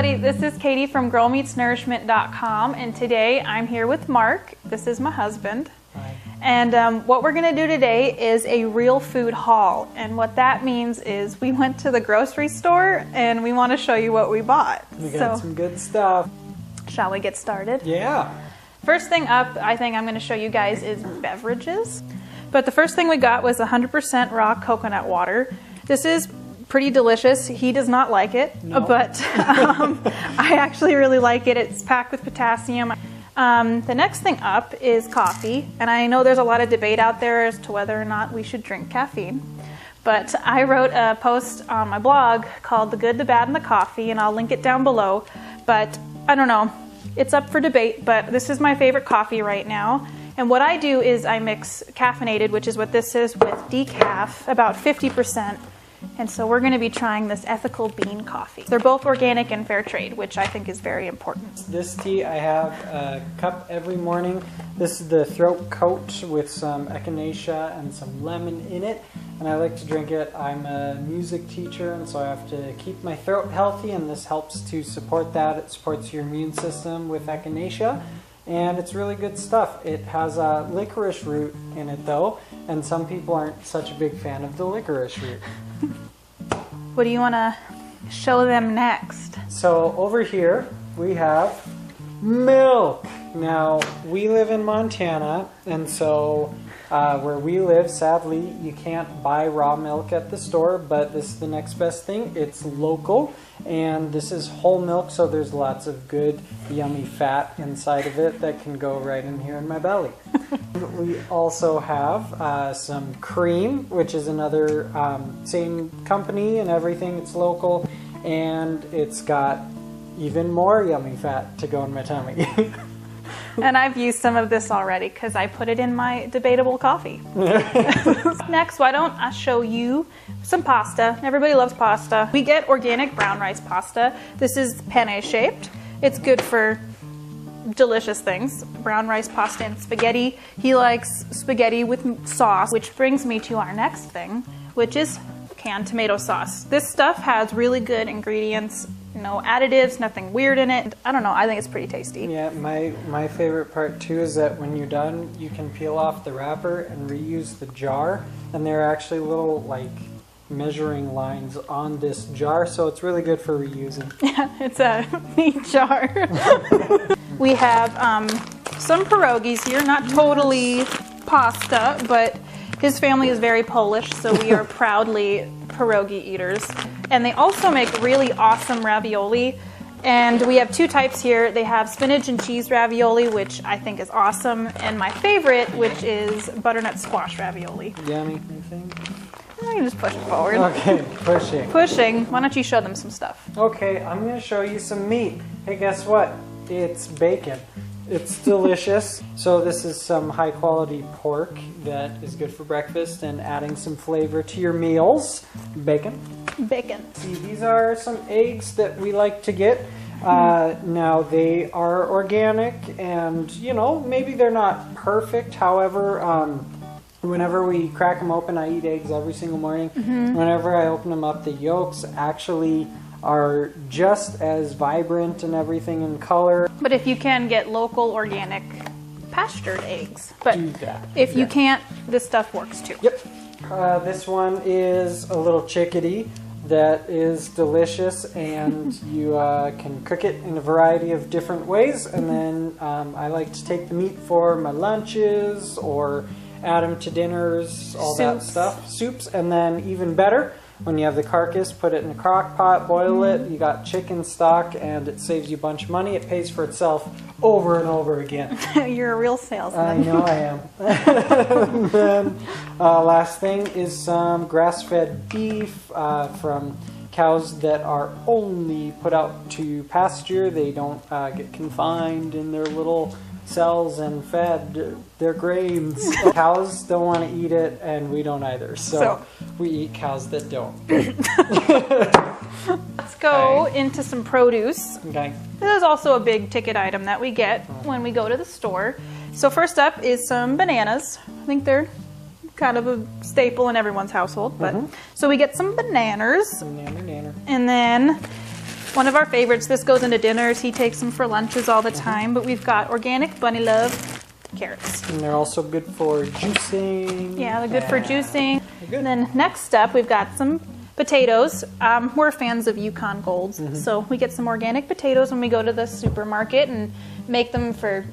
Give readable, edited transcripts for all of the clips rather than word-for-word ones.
everybody, this is Katie from GirlMeetsNourishment.com, and today I'm here with Mark. This is my husband. Hi. And what we're going to do today is a real food haul, and what that means is we went to the grocery store and we want to show you what we bought. We got some good stuff. Shall we get started? Yeah. First thing up, I think I'm going to show you guys is beverages. But the first thing we got was 100% raw coconut water. This is pretty delicious. He does not like it, no. But I actually really like it. It's packed with potassium. The next thing up is coffee, and I know there's a lot of debate out there as to whether or not we should drink caffeine. But I wrote a post on my blog called The Good, the Bad, and the Coffee, and I'll link it down below. But I don't know, it's up for debate, but this is my favorite coffee right now. And what I do is I mix caffeinated, which is what this is, with decaf, about 50%. And so we're going to be trying this ethical bean coffee. They're both organic and fair trade, which I think is very important. This tea, I have a cup every morning. This is the throat coat with some echinacea and some lemon in it. And I like to drink it. I'm a music teacher, and so I have to keep my throat healthy, and this helps to support that. It supports your immune system with echinacea, and it's really good stuff. It has a licorice root in it, though, and some people aren't such a big fan of the licorice root. What do you want to show them next? So over here we have milk. Now we live in Montana, and so where we live, sadly, you can't buy raw milk at the store, but this is the next best thing. It's local, and this is whole milk, so there's lots of good, yummy fat inside of it that can go right in here in my belly. We also have some cream, which is another same company and everything. It's local, and it's got even more yummy fat to go in my tummy. And I've used some of this already because I put it in my debatable coffee. Next, why don't I show you some pasta? Everybody loves pasta. We get organic brown rice pasta. This is penne shaped. It's good for delicious things. Brown rice pasta and spaghetti. He likes spaghetti with sauce, which brings me to our next thing, which is canned tomato sauce. This stuff has really good ingredients, no additives, nothing weird in it. I don't know, I think it's pretty tasty. Yeah, my favorite part too is that when you're done, you can peel off the wrapper and reuse the jar, and there are actually little like measuring lines on this jar, so it's really good for reusing. Yeah, it's a neat jar. We have some pierogies here, not totally pasta, but his family is very Polish, so we are proudly pierogi eaters. And they also make really awesome ravioli. And we have two types here. They have spinach and cheese ravioli, which I think is awesome. And my favorite, which is butternut squash ravioli. Yummy, you think? I can just push it forward. Okay, pushing. Pushing. Why don't you show them some stuff? Okay, I'm going to show you some meat. Hey, guess what? It's bacon. It's delicious. So this is some high quality pork that is good for breakfast and adding some flavor to your meals. Bacon. Bacon. See, these are some eggs that we like to get. Now they are organic, and you know, maybe they're not perfect. However, whenever we crack them open, I eat eggs every single morning. Whenever I open them up, the yolks actually are just as vibrant and everything in color. But if you can get local organic pastured eggs. But Do that. if you can't, this stuff works too. Yep. This one is a little chickadee that is delicious, and you can cook it in a variety of different ways. And then I like to take the meat for my lunches or add them to dinners, all that stuff. Soups, and then even better, when you have the carcass, put it in a crock pot, boil it, you got chicken stock, and it saves you a bunch of money. It pays for itself over and over again. You're a real salesman. I know I am. And then last thing is some grass-fed beef from cows that are only put out to pasture. They don't get confined in their little cells and fed their grains. Cows don't want to eat it, and we don't either. So we eat cows that don't. Let's go into some produce. Okay. This is also a big ticket item that we get when we go to the store. So first up is some bananas. I think they're kind of a staple in everyone's household. But so we get some bananas. Some nanner. And then One of our favorites, this goes into dinners. He takes them for lunches all the time, but we've got organic Bunny Love carrots. And they're also good for juicing. Yeah, they're good for juicing. Good. And then next up, we've got some potatoes. We're fans of Yukon Golds, so we get some organic potatoes when we go to the supermarket and make them for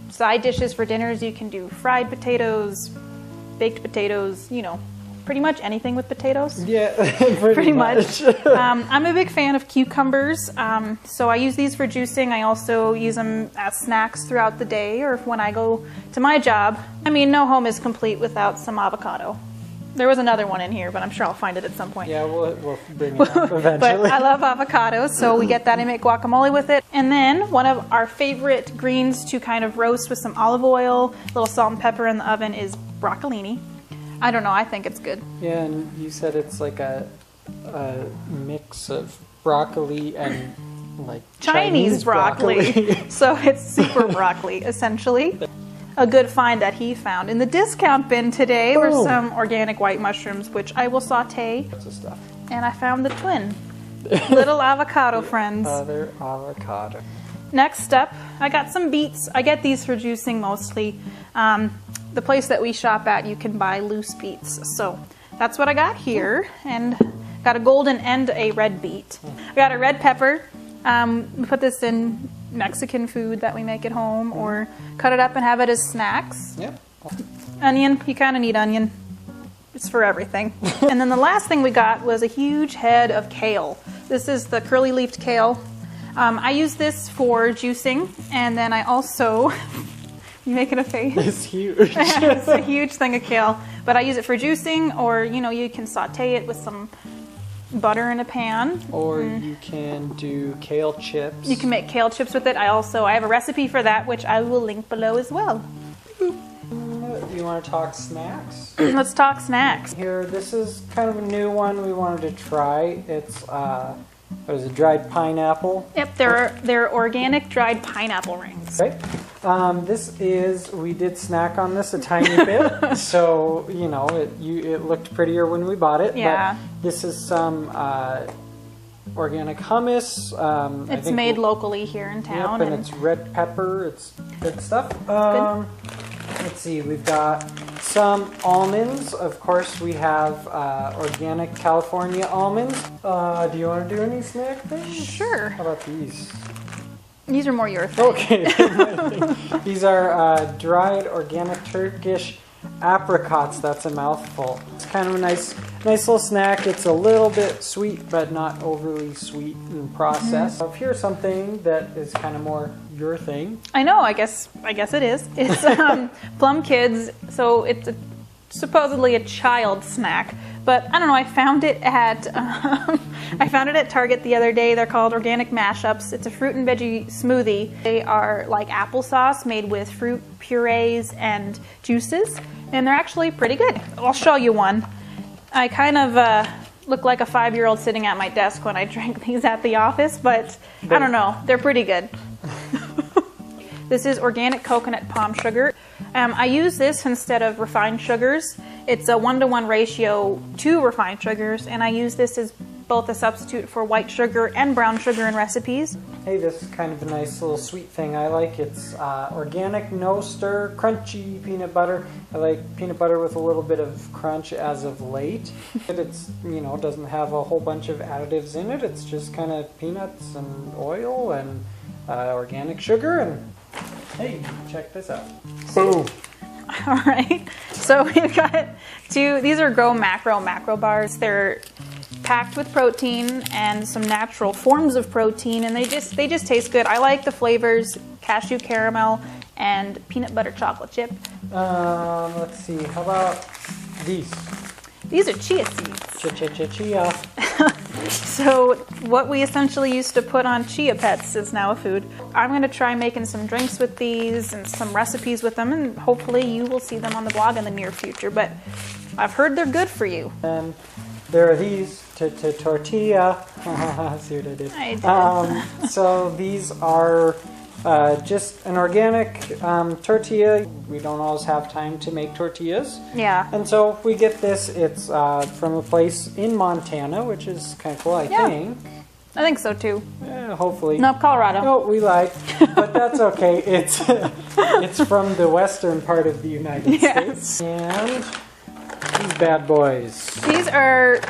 side dishes for dinners. You can do fried potatoes, baked potatoes, you know, pretty much anything with potatoes. Yeah, Pretty much. I'm a big fan of cucumbers, so I use these for juicing. I also use them as snacks throughout the day or when I go to my job. I mean, no home is complete without some avocado. There was another one in here, but I'm sure I'll find it at some point. Yeah, we'll bring it up eventually. But I love avocados, so we get that and make guacamole with it. And then one of our favorite greens to kind of roast with some olive oil, a little salt and pepper in the oven is broccolini. I don't know, I think it's good. Yeah, and you said it's like a mix of broccoli and like Chinese broccoli. So it's super broccoli, essentially. A good find that he found in the discount bin today were some organic white mushrooms, which I will saute. Lots of stuff. And I found the twin little avocado friends. Other avocado. Next up, I got some beets. I get these for juicing mostly. The place that we shop at, you can buy loose beets. So that's what I got here. And got a golden and a red beet. I got a red pepper. We put this in Mexican food that we make at home, or cut it up and have it as snacks. Yep. Onion, you kind of need onion. It's for everything. And then the last thing we got was a huge head of kale. This is the curly leafed kale. I use this for juicing, and then I also, you making a face? It's huge. It's a huge thing of kale, but I use it for juicing, or you know, you can saute it with some butter in a pan. Or you can do kale chips. You can make kale chips with it. I have a recipe for that, which I will link below as well. You want to talk snacks? Let's talk snacks. Here, this is kind of a new one we wanted to try. It's what is it, dried pineapple? Yep, they're organic dried pineapple rings. Okay. We did snack on this a tiny bit, so you know it looked prettier when we bought it. Yeah. But this is some organic hummus. It's made locally here in town. Yep, and it's red pepper. It's good stuff. Let's see, we've got some almonds. Of course, we have organic California almonds. Do you want to do any snack things? Sure. How about these? These are more your thing. Okay. These are dried organic Turkish apricots. That's a mouthful. It's kind of a nice little snack. It's a little bit sweet, but not overly sweet in process. Here's something that is kind of more your thing. I know. I guess it is. It's Plum Kids. So it's supposedly a child snack, but I don't know. I found it at Target the other day. They're called organic mashups. It's a fruit and veggie smoothie. They are like applesauce made with fruit purees and juices, and they're actually pretty good. I'll show you one. I kind of look like a 5-year-old sitting at my desk when I drank these at the office, but I don't know. They're pretty good. This is organic coconut palm sugar. I use this instead of refined sugars. It's a 1-to-1 ratio to refined sugars, and I use this as both a substitute for white sugar and brown sugar in recipes. Hey, this is kind of a nice little sweet thing I like. It's organic, no stir, crunchy peanut butter. I like peanut butter with a little bit of crunch as of late. It's, you know, doesn't have a whole bunch of additives in it. It's just kind of peanuts and oil and organic sugar. And hey, check this out. Boom. All right, so we've got these are Grow macro bars. They're packed with protein and some natural forms of protein, and they just taste good. I like the flavors cashew caramel and peanut butter chocolate chip. Let's see, how about these? These are chia seeds. Chia. So what we essentially used to put on chia pets is now a food. I'm going to try making some drinks with these and some recipes with them, and hopefully you will see them on the blog in the near future, but I've heard they're good for you. And there are these tortilla. See what I did? I did. So these are just an organic tortilla. We don't always have time to make tortillas. Yeah. And so we get this. It's from a place in Montana, which is kind of cool, I think. I think so too. Hopefully. No, Colorado. No, we lied, but that's okay. It's from the western part of the United Yes. States. And these bad boys. These are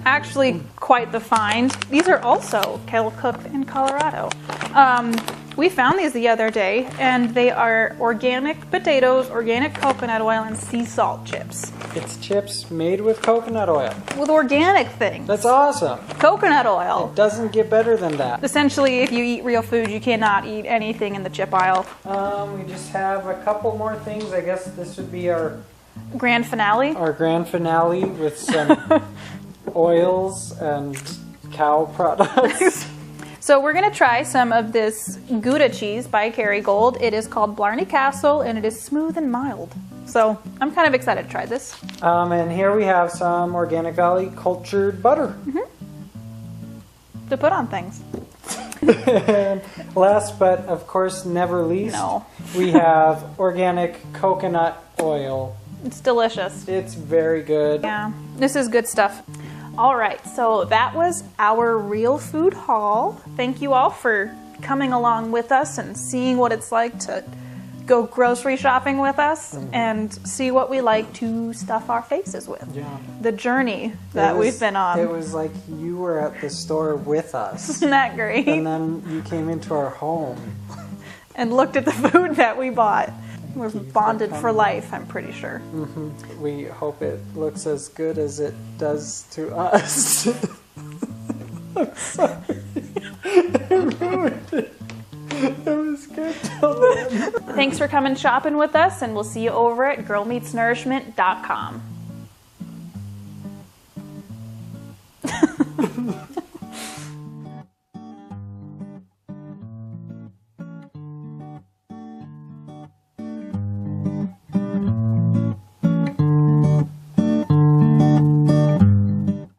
actually quite the find. These are also kettle cooked in Colorado. We found these the other day, and they are organic potatoes, organic coconut oil, and sea salt chips. It's chips made with coconut oil. With organic things. That's awesome. Coconut oil. It doesn't get better than that. Essentially, if you eat real food, you cannot eat anything in the chip aisle. We just have a couple more things. I guess this would be our Grand finale. grand finale with some oils and cow products. So we're going to try some of this Gouda cheese by Kerrygold. It is called Blarney Castle, and it is smooth and mild. So I'm kind of excited to try this. And here we have some Organic Valley cultured butter. To put on things. And last but of course never least, No. we have organic coconut oil. It's delicious. It's very good. Yeah, this is good stuff. All right, so that was our real food haul. Thank you all for coming along with us and seeing what it's like to go grocery shopping with us and see what we like to stuff our faces with. Yeah. The journey that we've been on. It was like you were at the store with us. Isn't that great? And then you came into our home. And looked at the food that we bought. We're you for bonded for coming. life, I'm pretty sure. We hope it looks as good as it does to us. I'm sorry. I ruined it. It was good till then. Thanks for coming shopping with us, and we'll see you over at girlmeetsnourishment.com.